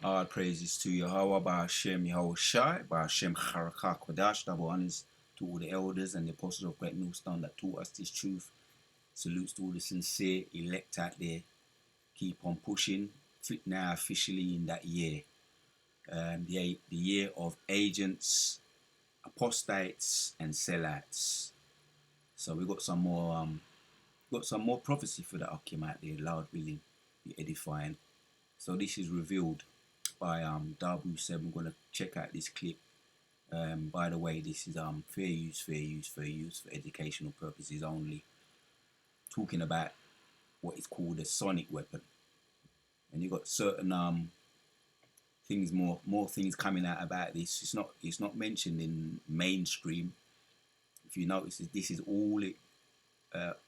All praises to Yahweh, Ba'ashem Yahweh Shai, Ba'ashem Charaka Kodash, double honors to all the elders and the apostles of Great Millstone that taught us this truth. Salutes to all the sincere elect out there. Keep on pushing. Now officially in that year, the year of agents, apostates, and sellouts. So we got some more prophecy for the Akim out there. Lord willing, be edifying. So this is revealed by Darbu said. We're gonna check out this clip. By the way, this is fair use for educational purposes only. Talking about what is called a sonic weapon, and you got certain things, more things coming out about this. It's not mentioned in mainstream. If you notice, this is all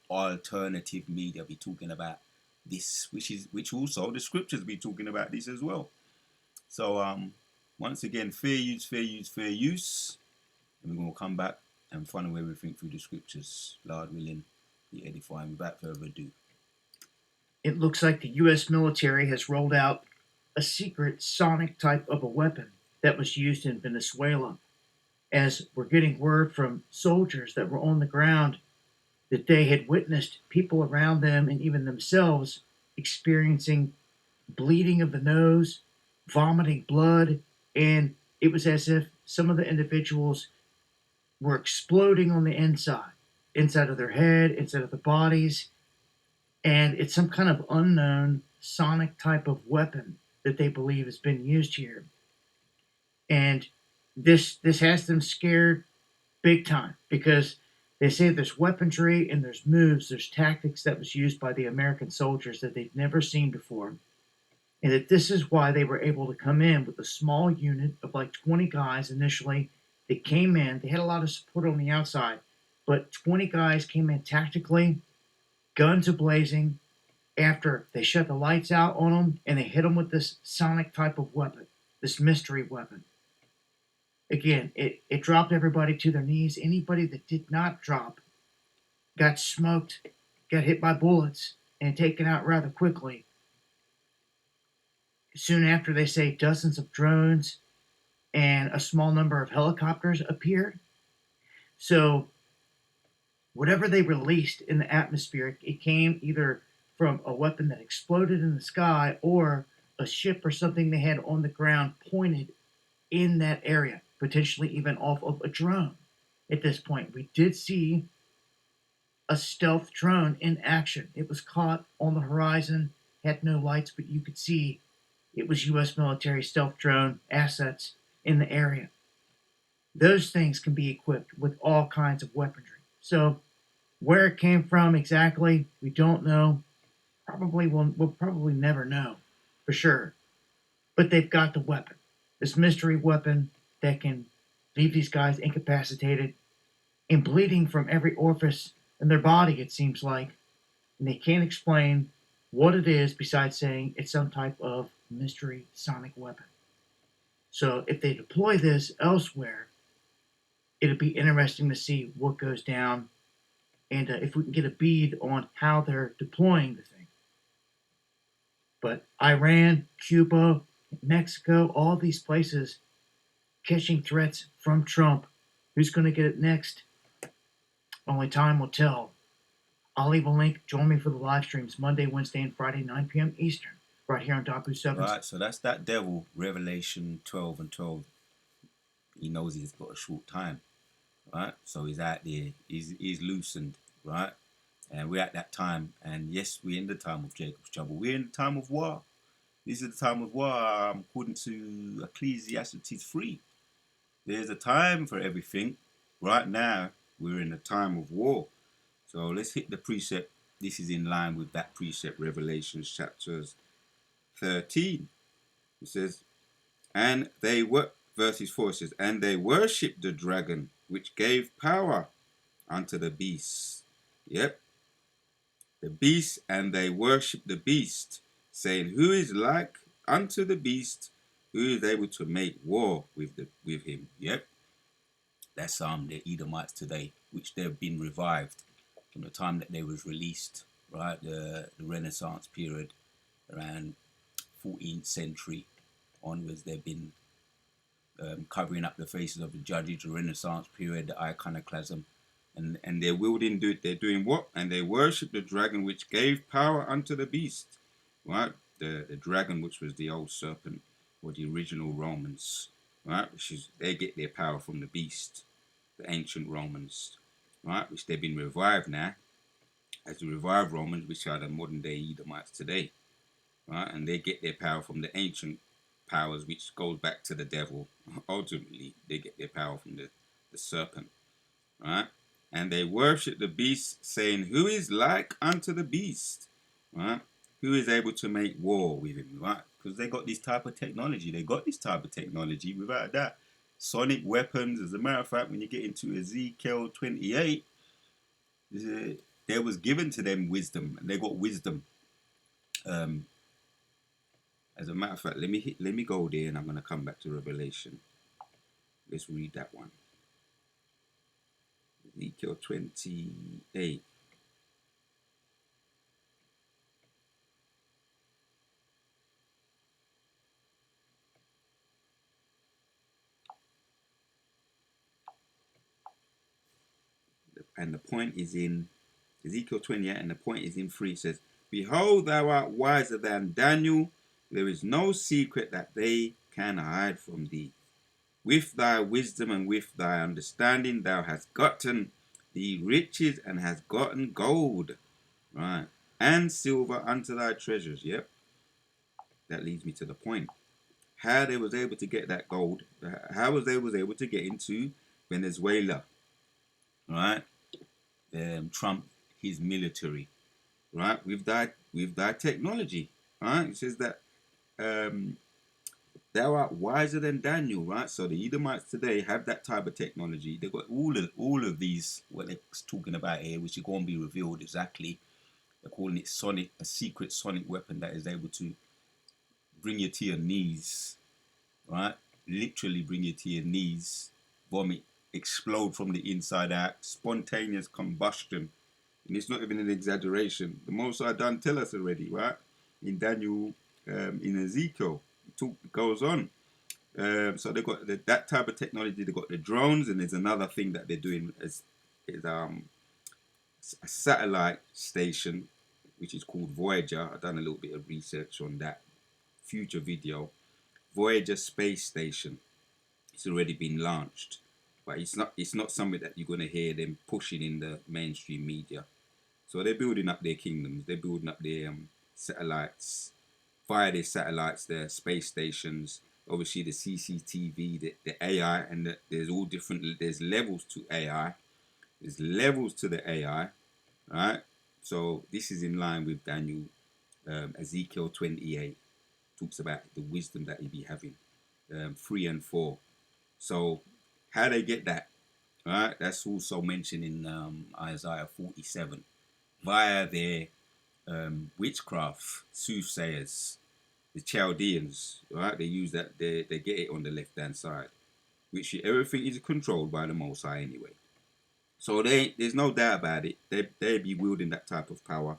alternative media be talking about this, which also the scriptures be talking about this as well. So once again, fair use, and we're gonna come back and funnel everything through the scriptures. Lord willing, be edifying. Without further ado, It looks like the U.S. military has rolled out a secret sonic type of a weapon that was used in Venezuela. As we're getting word from soldiers that were on the ground that they had witnessed people around them and even themselves experiencing bleeding of the nose, vomiting blood, and it was as if some of the individuals were exploding on the inside of their head, inside of the bodies, and it's some kind of unknown sonic type of weapon that they believe has been used here. And this has them scared big time because they say there's weaponry and there's moves, there's tactics that was used by the American soldiers that they've never seen before. And that this is why they were able to come in with a small unit of like 20 guys initially. They came in, they had a lot of support on the outside, but 20 guys came in tactically, guns ablazing, after they shut the lights out on them and they hit them with this sonic type of weapon, this mystery weapon. Again, it dropped everybody to their knees. Anybody that did not drop got smoked, got hit by bullets, and taken out rather quickly. Soon after, they say dozens of drones and a small number of helicopters appeared. So, whatever they released in the atmosphere, it came either from a weapon that exploded in the sky or a ship or something they had on the ground pointed in that area, potentially even off of a drone. At this point, we did see a stealth drone in action. It was caught on the horizon, had no lights, but you could see it was U.S. military stealth drone assets in the area. Those things can be equipped with all kinds of weaponry. So, where it came from exactly, we don't know. We'll probably never know for sure. But they've got the weapon, this mystery weapon that can leave these guys incapacitated and bleeding from every orifice in their body, it seems like. And they can't explain what it is besides saying it's some type of mystery sonic weapon. So if they deploy this elsewhere, it'll be interesting to see what goes down and if we can get a bead on how they're deploying the thing. But Iran, Cuba, Mexico, all these places catching threats from Trump. Who's going to get it next? Only time will tell. I'll leave a link. Join me for the live streams Monday, Wednesday, and Friday, 9 p.m. Eastern, right here on Dapu 7. right? So that's that devil. Revelation 12 and 12. He knows he's got a short time, right? So he's out there. He's loosened, right? And we're at that time. And yes, we're in the time of Jacob's trouble. We're in the time of war. This is the time of war, according to Ecclesiastes 3. There's a time for everything. Right now, we're in a time of war. So let's hit the precept. This is in line with that precept, Revelation chapters 13. It says, and they were, verses 4 says, and they worshipped the dragon, which gave power unto the beast. Yep. The beast, and they worshipped the beast, saying, who is like unto the beast, who is able to make war with him. Yep. That's the Edomites today, which they've been revived from the time that they was released, right? The Renaissance period, around 14th century onwards, they've been covering up the faces of the judges, the Renaissance period, the iconoclasm, and they're wielding, they're doing what? And they worship the dragon which gave power unto the beast, right? The dragon, which was the old serpent, or the original Romans, right? Which is, they get their power from the beast, the ancient Romans, right? Which they've been revived now as the revived Romans, which are the modern day Edomites today, right? And they get their power from the ancient powers, which goes back to the devil. Ultimately, they get their power from the serpent, right? And they worship the beast, saying, "Who is like unto the beast?" Right? Who is able to make war with him, right? Because they got this type of technology. They got this type of technology. Without that, sonic weapons. As a matter of fact, when you get into Ezekiel 28, there was given to them wisdom, and they got wisdom. Um, as a matter of fact, let me go there, and I'm going to come back to Revelation. Let's read that one. Ezekiel 28. And the point is in Ezekiel 28, and the point is in 3. It says, "Behold, thou art wiser than Daniel. There is no secret that they can hide from thee. With thy wisdom and with thy understanding, thou hast gotten the riches and hast gotten gold, right, and silver unto thy treasures." Yep, that leads me to the point. How they was able to get that gold, how was they was able to get into Venezuela, right? Trump, his military, right, with that technology, right? It says that thou art wiser than Daniel, right? So the Edomites today have that type of technology. They've got all of these, what they're talking about here, which are going to be revealed exactly. They're calling it sonic, a secret sonic weapon that is able to bring you to your knees, right? Literally bring you to your knees, vomit, explode from the inside out, spontaneous combustion. And it's not even an exaggeration. The Most High done tell us already, right? In Daniel, in Ezekiel, it goes on. So they've got that type of technology. They've got the drones, and there's another thing that they're doing is a satellite station, which is called Voyager. I've done a little bit of research on that. Future video, Voyager space station. It's already been launched, but it's not something that you're going to hear them pushing in the mainstream media. So they're building up their kingdoms. They're building up their satellites, via their satellites, their space stations. Obviously, the CCTV, the AI, and there's all different. There's levels to AI. There's levels to the AI, right? So this is in line with Daniel, Ezekiel 28 talks about the wisdom that he be having, 3 and 4. So how they get that, right? That's also mentioned in Isaiah 47 via their witchcraft, soothsayers, the Chaldeans, right? They use that, they get it on the left hand side, which everything is controlled by the Most High anyway. So there's no doubt about it. They be wielding that type of power.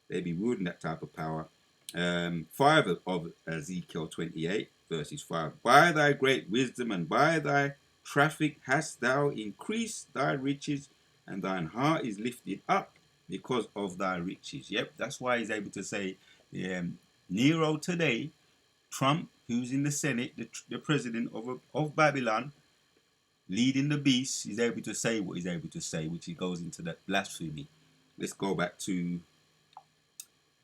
They be wielding that type of power. 5 of Ezekiel 28, verses 5. "By thy great wisdom and by thy traffic hast thou increased thy riches, and thine heart is lifted up because of thy riches." Yep, that's why he's able to say, Nero today, Trump, who's in the Senate, the president of Babylon, leading the beast, is able to say what he's able to say, which he goes into that blasphemy. Let's go back to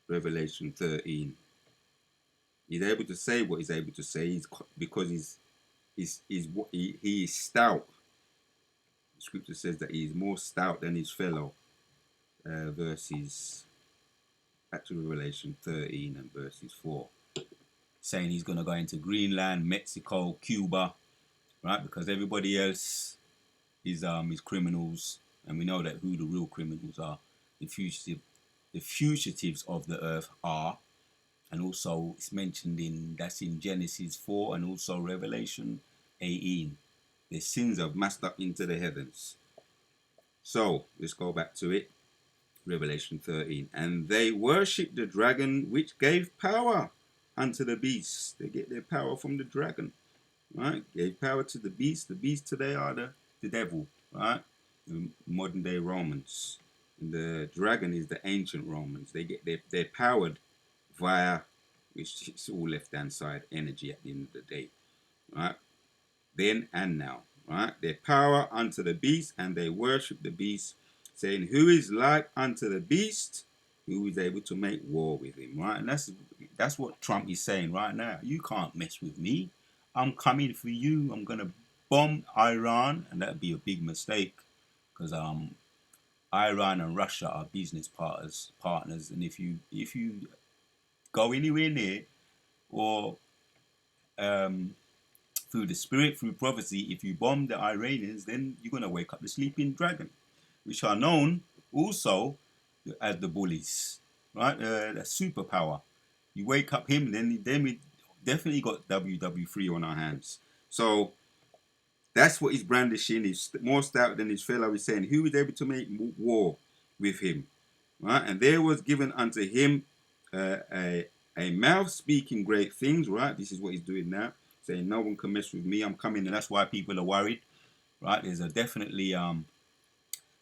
Revelation 13. He's able to say what he's able to say because he is stout. The scripture says that he is more stout than his fellow. Verses back to Revelation 13 and verses 4, saying he's going to go into Greenland, Mexico, Cuba, right? Because everybody else is criminals, and we know that who the real criminals are. The fugitives of the earth are. And also it's mentioned that's in Genesis 4 and also Revelation 18. Their sins have massed up into the heavens. So let's go back to it. Revelation 13. "And they worshipped the dragon which gave power unto the beast. They get their power from the dragon, right? Gave power to the beast. The beast today are the devil, right? The modern day Romans. And the dragon is the ancient Romans. They're powered via, which is all left hand side energy at the end of the day, right? Then and now, right? Their power unto the beast, and they worship the beast, saying, "Who is like unto the beast? Who is able to make war with him?" Right? And that's what Trump is saying right now. You can't mess with me. I'm coming for you. I'm gonna bomb Iran, and that'd be a big mistake because Iran and Russia are business partners, and if you go anywhere near or um, through the spirit, through prophecy, if you bomb the Iranians, then you're going to wake up the sleeping dragon, which are known also as the bullies, right? The superpower. You wake up him, then we definitely got WW3 on our hands. So that's what he's brandishing. He's more stout than his fellow. He's saying, who is able to make war with him? Right? And there was given unto him a mouth speaking great things, right? This is what he's doing now, saying, no one can mess with me. I'm coming. And that's why people are worried, right? There's a definitely,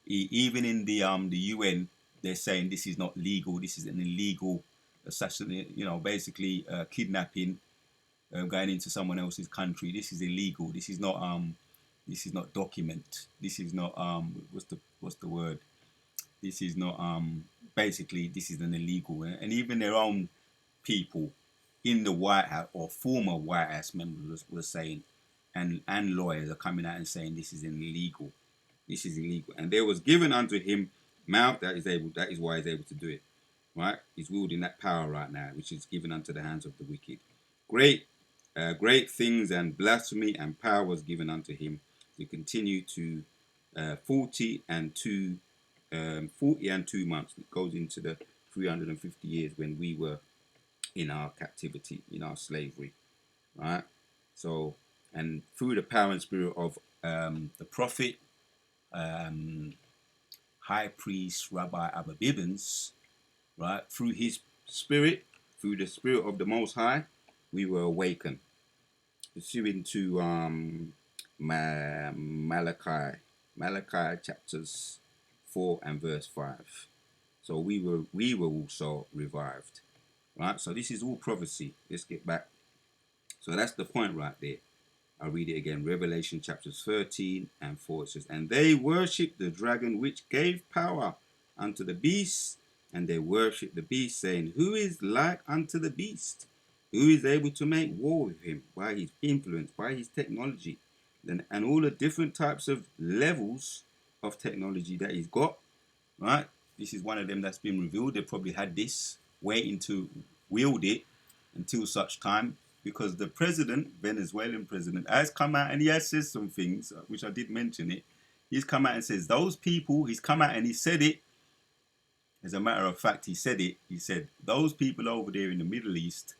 even in the UN, they're saying this is not legal. This is an illegal assassination, basically kidnapping, going into someone else's country. This is illegal. This is not document. This is not what's the word? This is not basically this is an illegal, and even their own people in the White House or former White House members were saying, and lawyers are coming out and saying this is illegal. This is illegal, and there was given unto him mouth that is able. That is why he's able to do it. Right? He's wielding that power right now, which is given unto the hands of the wicked. Great things and blasphemy and power was given unto him to continue to 40 and 2 months. It goes into the 350 years when we were in our captivity, in our slavery, right? So, and through the power and spirit of the prophet, um, high priest Rabbi Abba Bibbins, right? Through his spirit, through the spirit of the Most High, we were awakened. Pursuing to Malachi chapters 4 and verse 5. So we were also revived, right? So this is all prophecy. Let's get back. So that's the point right there. I'll read it again. Revelation chapters 13 and 4. It says, and they worshipped the dragon which gave power unto the beast, and they worshipped the beast, saying, who is like unto the beast? Who is able to make war with him by his influence, by his technology, and all the different types of levels of technology that he's got, right? This is one of them that's been revealed. They probably had this waiting to wield it until such time, because the president, Venezuelan president, has come out and he has said some things, which I did mention it. He's come out and says those people, he's come out and he said it. As a matter of fact, he said it. He said those people over there in the Middle East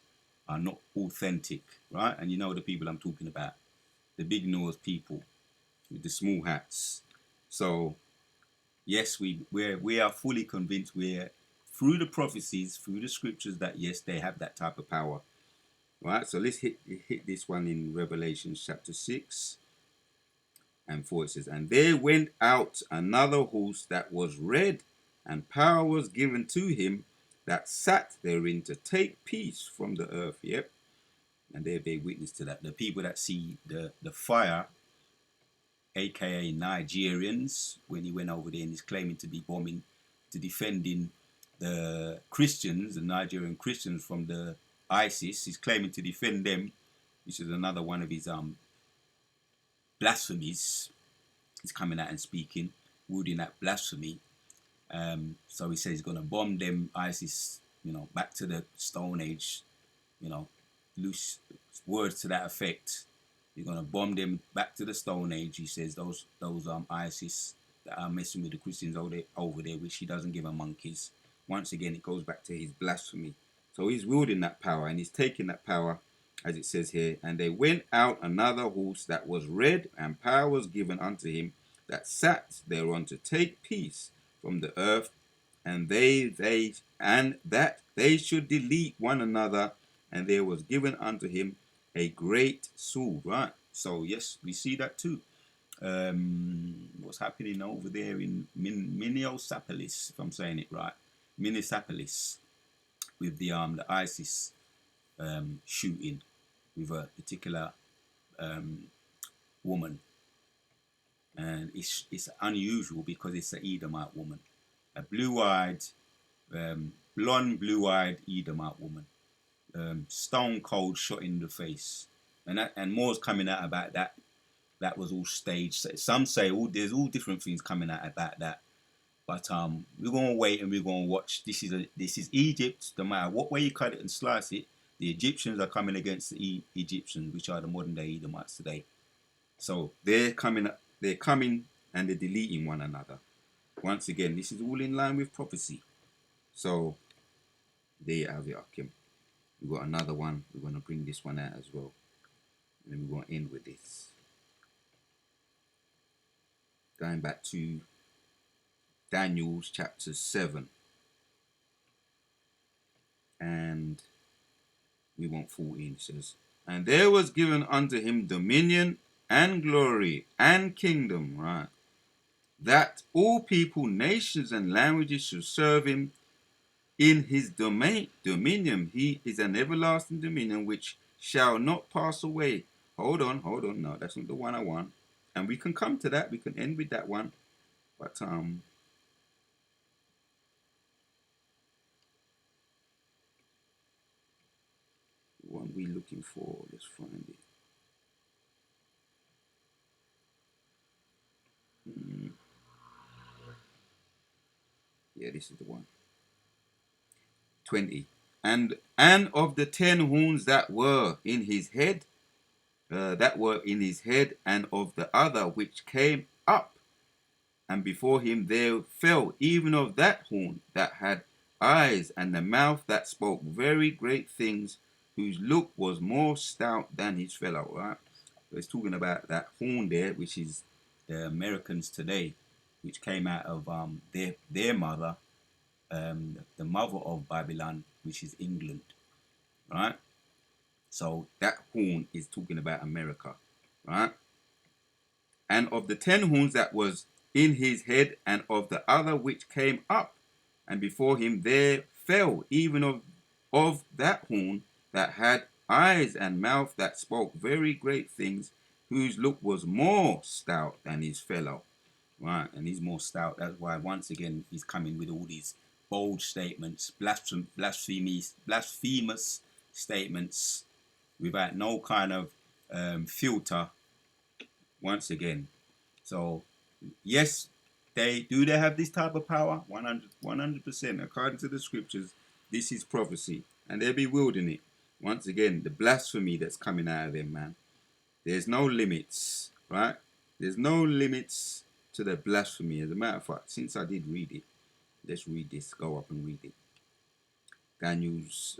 are not authentic, right? And you know the people I'm talking about, the big nose people with the small hats. So yes, we are fully convinced, we're through the prophecies, through the scriptures, that yes, they have that type of power. Right, so let's hit this one in Revelation chapter 6 and 4. It says, and there went out another horse that was red, and power was given to him that sat therein to take peace from the earth. Yep. And they bear witness to that. The people that see the fire, aka Nigerians, when he went over there and he's claiming to be bombing, to defending the Christians, the Nigerian Christians from the ISIS. He's claiming to defend them, which is another one of his blasphemies. He's coming out and speaking, wielding that blasphemy. So he says he's going to bomb them ISIS, back to the Stone Age, loose words to that effect. He's going to bomb them back to the Stone Age. He says those ISIS that are messing with the Christians over there, which he doesn't give a monkeys. Once again, it goes back to his blasphemy. So he's wielding that power, and he's taking that power, as it says here. And they went out another horse that was red, and power was given unto him that sat thereon to take peace from the earth, and that they should delete one another and there was given unto him a great sword. Right. So yes, we see that too. What's happening over there in Minneapolis, if I'm saying it right, Minneapolis, with the ISIS shooting with a particular woman, and it's unusual because it's an Edomite woman, a blue-eyed, blonde, blue-eyed Edomite woman, stone cold shot in the face, and more's coming out about that. That was all staged. Some say there's all different things coming out about that. But we're gonna wait and we're gonna watch. This is Egypt. No matter what way you cut it and slice it, the Egyptians are coming against the Egyptians, which are the modern day Edomites today. So they're coming. They're coming and they're deleting one another. Once again, this is all in line with prophecy. So there you have it, Akim. We've got another one. We're gonna bring this one out as well, and then we're gonna end with this. Going back to Daniel's chapter 7. And we want 14, it says, and there was given unto him dominion and glory and kingdom, right, that all people, nations, and languages should serve him. In his dominion, he is an everlasting dominion which shall not pass away. Hold on, no, that's not the one I want. And we can come to that, we can end with that one. But what we looking for? Let's find it. Yeah, this is the one. 20. And of the 10 horns that were in his head, and of the other which came up, and before him there fell, even of that horn that had eyes, and the mouth that spoke very great things, whose look was more stout than his fellow. Right? So it's talking about that horn there, which is the Americans today, which came out of their mother, the mother of Babylon, which is England, right? So that horn is talking about America, right? And of the 10 horns that was in his head, and of the other which came up, and before him there fell, even of that horn that had eyes and mouth that spoke very great things, whose look was more stout than his fellow. Right, and he's more stout. That's why once again he's coming with all these bold statements, blasphemous statements, without no kind of filter. Once again, so yes, they have this type of power. 100%, according to the scriptures. This is prophecy, and they'll be wielding it. Once again, the blasphemy that's coming out of them, man. There's no limits, right? There's no limits to the blasphemy. As a matter of fact, since I did read it, let's read this. Go up and read it. Daniel's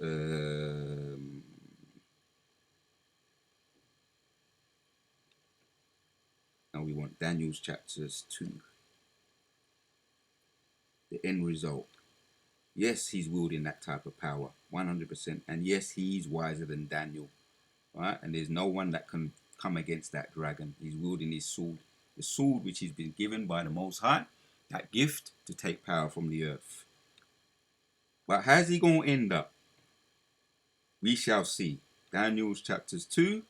now we want Daniel's chapters 2. The end result. Yes, he's wielding that type of power, 100%. And yes, he's wiser than Daniel, right? And there's no one that can come against that dragon. He's wielding his sword, the sword which he's been given by the Most High, that gift to take power from the earth. But how's he going to end up? We shall see. Daniel's chapters 2.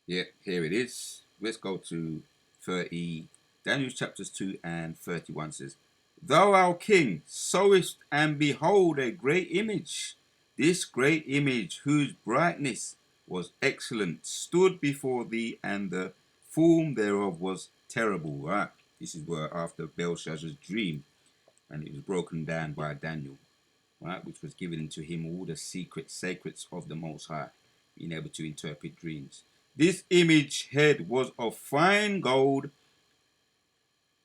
Yeah, here it is. Let's go to 30. Daniel's chapters 2 and 31 says, Thou, our king, sawest and behold a great image. This great image, whose brightness was excellent, stood before thee, and the form thereof was terrible. Right? This is where after Belshazzar's dream, and it was broken down by Daniel, right, which was given to him all the secrets of the Most High, being able to interpret dreams. This image head was of fine gold,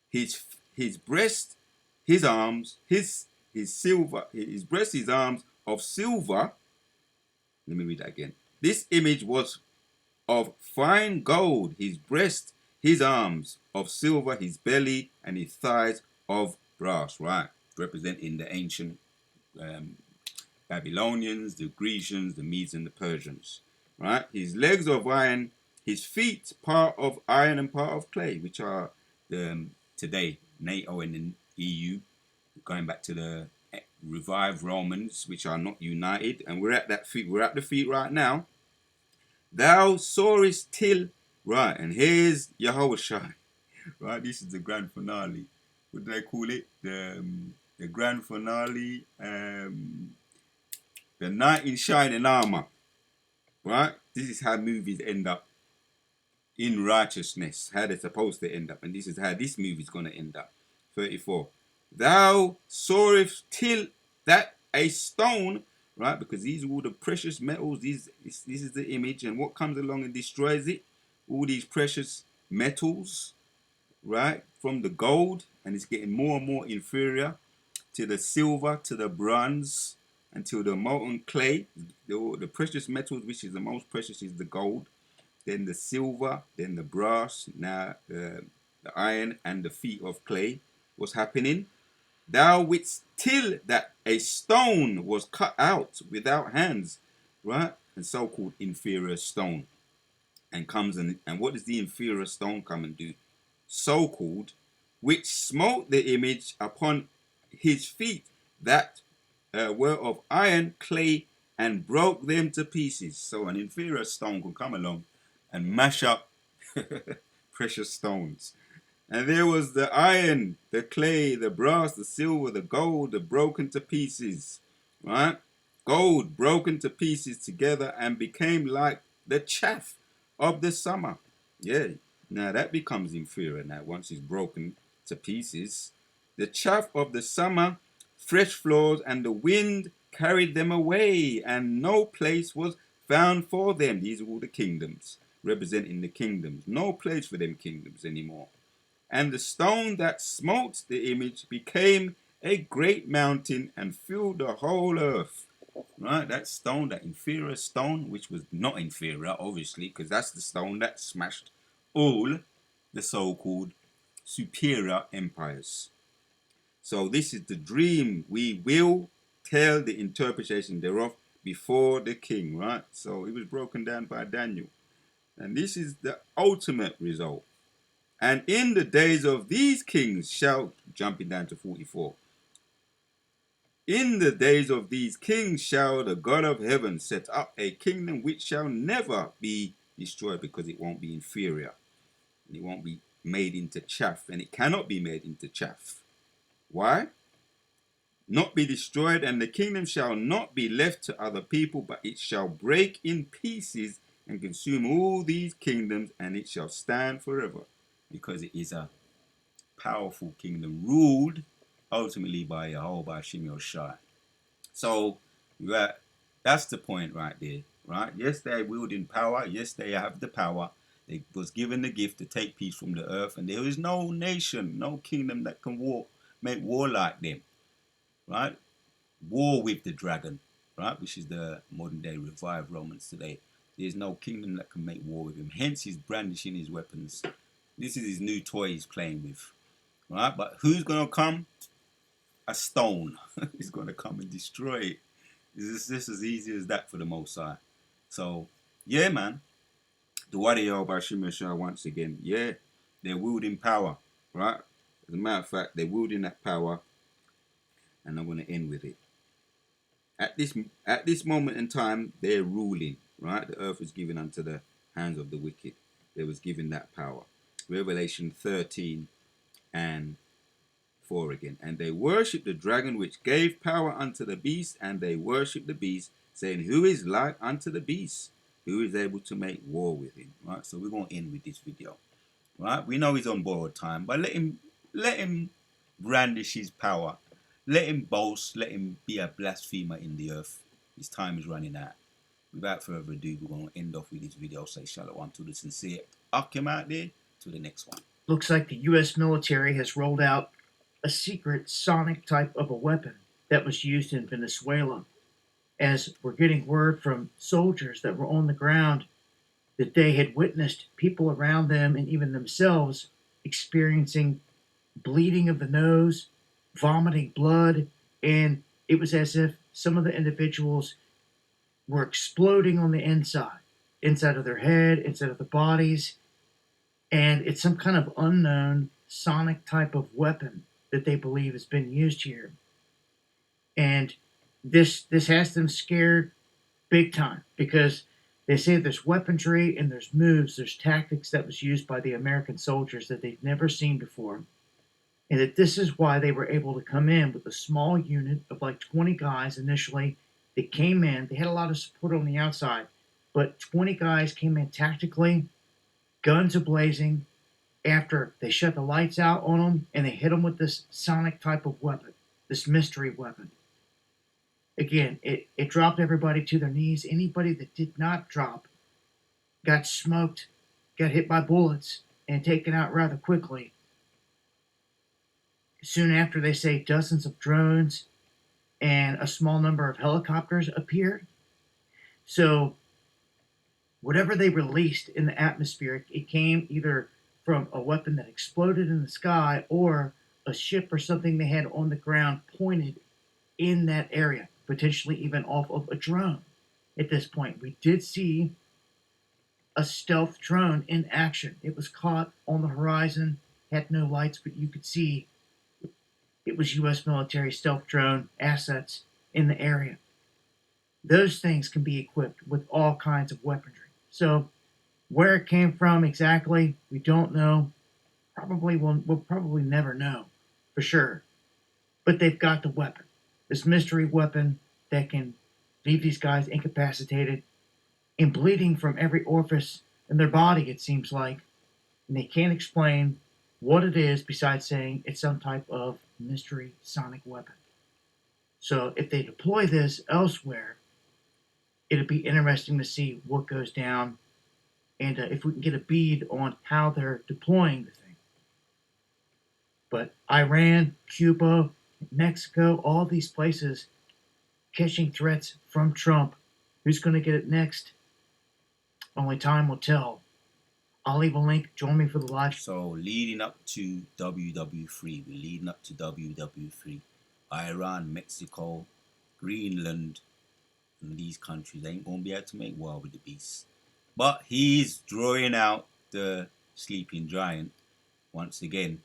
his breast, his arms, his silver, his breast, his arms of silver, Let me read that again. This image was of fine gold, his breast, his arms, of silver, his belly, and his thighs of brass, right? Representing the ancient um, Babylonians, the Grecians, the Medes, and the Persians, right? His legs of iron, his feet part of iron and part of clay, which are today NATO and the EU, going back to the revived Romans, which are not united, and we're at that feet. We're at the feet right now. Thou sawest till, right, and here's Yahushua, right? This is the grand finale. What do they call it? The grand finale, the knight in shining armor, right? This is how movies end up in righteousness, how they're supposed to end up, and this is how this movie's going to end up. 34. Thou sawest till that a stone, right? Because these are all the precious metals. This is the image, and what comes along and destroys it? All these precious metals, right? From the gold, and it's getting more and more inferior, to the silver, to the bronze, until the molten clay. The precious metals, which is the most precious, is the gold, then the silver, then the brass, now the iron, and the feet of clay. What's happening? Thou wouldst till that a stone was cut out without hands, right? And so-called inferior stone. And comes and what does the inferior stone come and do? So-called, which smote the image upon his feet that were of iron, clay, and broke them to pieces. So an inferior stone could come along and mash up precious stones. And there was the iron, the clay, the brass, the silver, the gold, the broken to pieces, right? Gold broken to pieces together and became like the chaff of the summer. Yeah, now that becomes inferior now once it's broken to pieces. The chaff of the summer, fresh floors, and the wind carried them away, and no place was found for them. These are all the kingdoms, representing the kingdoms. No place for them kingdoms anymore. And the stone that smote the image became a great mountain and filled the whole earth. Right, that stone, that inferior stone, which was not inferior, obviously, because that's the stone that smashed all the so-called superior empires. So this is the dream. We will tell the interpretation thereof before the king, right? So it was broken down by Daniel. And this is the ultimate result. And in the days of these kings shall, jumping down to 44, in the days of these kings shall the God of heaven set up a kingdom which shall never be destroyed, because it won't be inferior. And it won't be made into chaff, and it cannot be made into chaff. Why? Not be destroyed, and the kingdom shall not be left to other people, but it shall break in pieces and consume all these kingdoms, and it shall stand forever, because it is a powerful kingdom ruled ultimately by Jehovah Hashem Shai. So that's the point right there, right? Yes, they wield in power. Yes, they have the power. They was given the gift to take peace from the earth, and there is no nation, no kingdom that can make war like them, right? War with the dragon, right? Which is the modern day revived Romans today. There's no kingdom that can make war with him. Hence, he's brandishing his weapons. This is his new toy he's playing with, right? But who's gonna come? A stone is gonna come and destroy it. It's just as easy as that for the Most High. So, yeah, man. The Wadiyo by Shimashah once again. Yeah, they're wielding power, right? As a matter of fact, they're wielding that power, and I'm going to end with it. At this moment in time, they're ruling, right? The earth was given unto the hands of the wicked. They was given that power. Revelation 13 and 4 again. And they worship the dragon which gave power unto the beast, and they worship the beast, saying, who is like unto the beast? Who is able to make war with him? Right? So we're going to end with this video. Right? We know he's on borrowed time, but let him brandish his power. Let him boast. Let him be a blasphemer in the earth. His time is running out. Without further ado, we're going to end off with this video. Say shalom to the sincere Akim out there. To the next one. Looks like the U.S. military has rolled out a secret sonic type of a weapon that was used in Venezuela. as we're getting word from soldiers that were on the ground that they had witnessed people around them and even themselves experiencing bleeding of the nose, vomiting blood, and it was as if some of the individuals were exploding on the inside of their head, inside of their bodies, and it's some kind of unknown sonic type of weapon that they believe has been used here. And this has them scared big time because they say there's weaponry and there's moves, there's tactics that was used by the American soldiers that they've never seen before. And that this is why they were able to come in with a small unit of like 20 guys initially that came in. They had a lot of support on the outside, but 20 guys came in tactically, guns ablazing, after they shut the lights out on them and they hit them with this sonic type of weapon, this mystery weapon. Again, it dropped everybody to their knees. Anybody that did not drop got smoked, got hit by bullets, and taken out rather quickly. Soon after, they say dozens of drones and a small number of helicopters appeared. So, whatever they released in the atmosphere, it came either from a weapon that exploded in the sky or a ship or something they had on the ground pointed in that area, potentially even off of a drone. At this point, we did see a stealth drone in action. It was caught on the horizon, had no lights, but you could see it was U.S. military stealth drone assets in the area. Those things can be equipped with all kinds of weaponry. So, where it came from exactly, we don't know. Probably we'll probably never know for sure. But they've got the weapon, this mystery weapon that can leave these guys incapacitated and bleeding from every orifice in their body. It seems like, and they can't explain what it is besides saying it's some type of mystery sonic weapon. So if they deploy this elsewhere, it'd be interesting to see what goes down and if we can get a bead on how they're deploying the thing. But Iran, Cuba, Mexico, all these places catching threats from Trump. Who's going to get it next? Only time will tell. I'll leave a link. Join me for the live. So leading up to WW3, we're leading up to WW3. Iran, Mexico, Greenland, and these countries ain't gonna be able to make war with the beast. But he's drawing out the sleeping giant once again.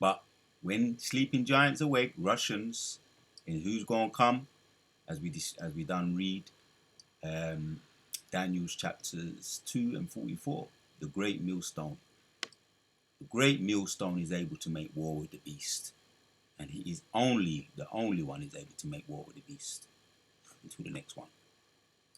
But when sleeping giants awake, Russians, and who's gonna come? As we done read, Daniel's chapters 2 and 44, the great millstone. The great millstone is able to make war with the beast, and he is the only one is able to make war with the beast. Until the next one.